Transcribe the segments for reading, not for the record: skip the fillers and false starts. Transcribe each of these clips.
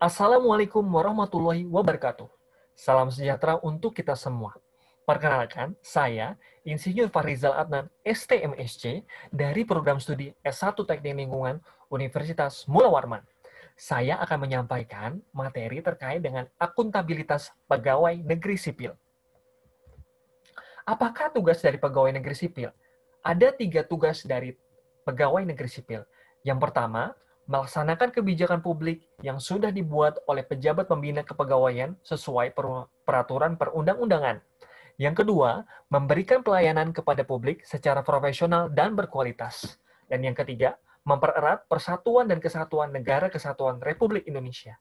Assalamualaikum warahmatullahi wabarakatuh. Salam sejahtera untuk kita semua. Perkenalkan, saya Insinyur Farizal Adnan, STMSC, dari Program Studi S1 Teknik Lingkungan Universitas Mula Warman. Saya akan menyampaikan materi terkait dengan akuntabilitas pegawai negeri sipil. Apakah tugas dari pegawai negeri sipil? Ada 3 tugas dari pegawai negeri sipil. Yang pertama, melaksanakan kebijakan publik yang sudah dibuat oleh pejabat pembina kepegawaian sesuai peraturan perundang-undangan. Yang kedua, memberikan pelayanan kepada publik secara profesional dan berkualitas. Dan yang ketiga, mempererat persatuan dan kesatuan Negara Kesatuan Republik Indonesia.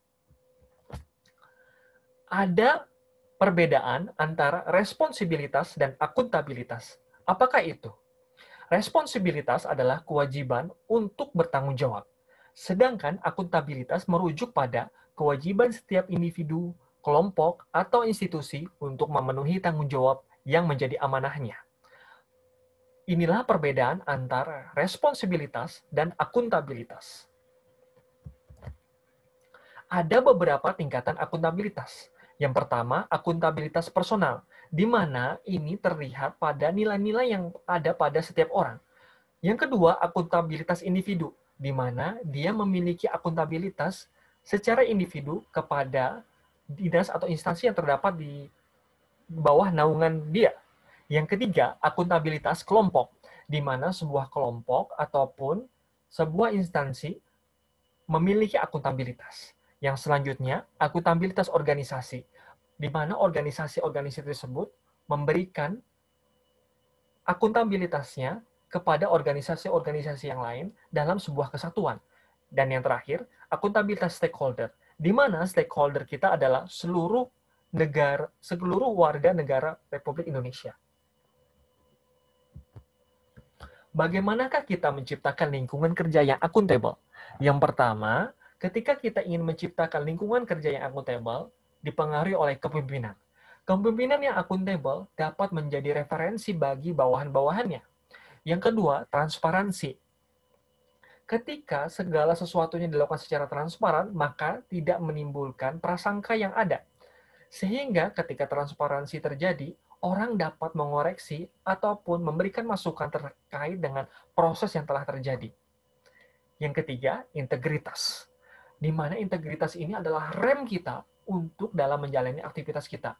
Ada perbedaan antara responsibilitas dan akuntabilitas. Apakah itu? Responsibilitas adalah kewajiban untuk bertanggung jawab. Sedangkan akuntabilitas merujuk pada kewajiban setiap individu, kelompok, atau institusi untuk memenuhi tanggung jawab yang menjadi amanahnya. Inilah perbedaan antara responsibilitas dan akuntabilitas. Ada beberapa tingkatan akuntabilitas. Yang pertama, akuntabilitas personal, di mana ini terlihat pada nilai-nilai yang ada pada setiap orang. Yang kedua, akuntabilitas individu, di mana dia memiliki akuntabilitas secara individu kepada dinas atau instansi yang terdapat di bawah naungan dia. Yang ketiga, akuntabilitas kelompok, di mana sebuah kelompok ataupun sebuah instansi memiliki akuntabilitas. Yang selanjutnya, akuntabilitas organisasi, di mana organisasi-organisasi tersebut memberikan akuntabilitasnya kepada organisasi-organisasi yang lain dalam sebuah kesatuan. Dan yang terakhir, akuntabilitas stakeholder, di mana stakeholder kita adalah seluruh warga negara Republik Indonesia. Bagaimanakah kita menciptakan lingkungan kerja yang akuntabel? Yang pertama, ketika kita ingin menciptakan lingkungan kerja yang akuntabel, dipengaruhi oleh kepemimpinan. Kepemimpinan yang akuntabel dapat menjadi referensi bagi bawahan-bawahannya. Yang kedua, transparansi. Ketika segala sesuatunya dilakukan secara transparan, maka tidak menimbulkan prasangka yang ada. Sehingga ketika transparansi terjadi, orang dapat mengoreksi ataupun memberikan masukan terkait dengan proses yang telah terjadi. Yang ketiga, integritas. Di mana integritas ini adalah rem kita untuk dalam menjalani aktivitas kita.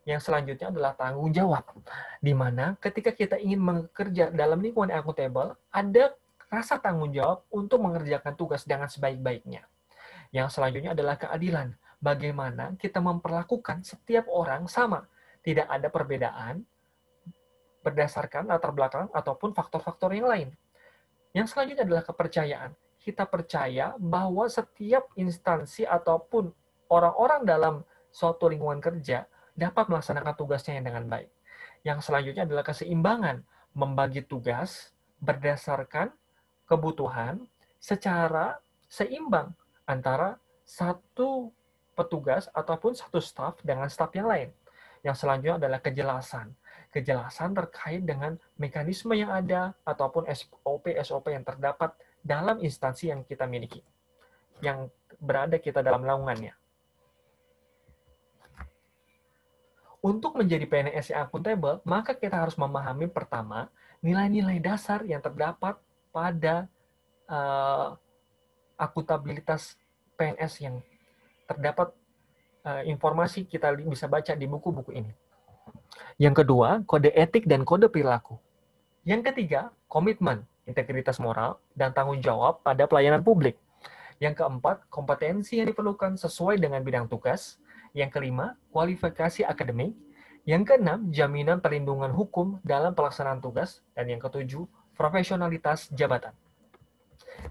Yang selanjutnya adalah tanggung jawab. Di mana ketika kita ingin bekerja dalam lingkungan yang akuntabel, ada rasa tanggung jawab untuk mengerjakan tugas dengan sebaik-baiknya. Yang selanjutnya adalah keadilan. Bagaimana kita memperlakukan setiap orang sama. Tidak ada perbedaan berdasarkan latar belakang ataupun faktor-faktor yang lain. Yang selanjutnya adalah kepercayaan. Kita percaya bahwa setiap instansi ataupun orang-orang dalam suatu lingkungan kerja dapat melaksanakan tugasnya dengan baik. Yang selanjutnya adalah keseimbangan, membagi tugas berdasarkan kebutuhan secara seimbang antara satu petugas ataupun satu staf dengan staf yang lain. Yang selanjutnya adalah kejelasan. Kejelasan terkait dengan mekanisme yang ada ataupun SOP-SOP yang terdapat dalam instansi yang kita miliki, yang berada kita dalam naungannya. Untuk menjadi PNS yang akuntabel, maka kita harus memahami pertama, nilai-nilai dasar yang terdapat pada akuntabilitas PNS yang terdapat informasi kita bisa baca di buku-buku ini. Yang kedua, kode etik dan kode perilaku. Yang ketiga, komitmen, integritas moral, dan tanggung jawab pada pelayanan publik. Yang keempat, kompetensi yang diperlukan sesuai dengan bidang tugas. Yang kelima, kualifikasi akademik. Yang keenam, jaminan perlindungan hukum dalam pelaksanaan tugas. Dan yang ketujuh, profesionalitas jabatan.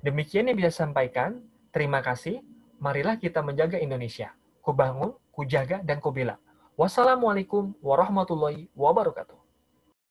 Demikian yang bisa saya sampaikan. Terima kasih. Marilah kita menjaga Indonesia. Kubangun, kujaga, dan kubela. Wassalamualaikum warahmatullahi wabarakatuh.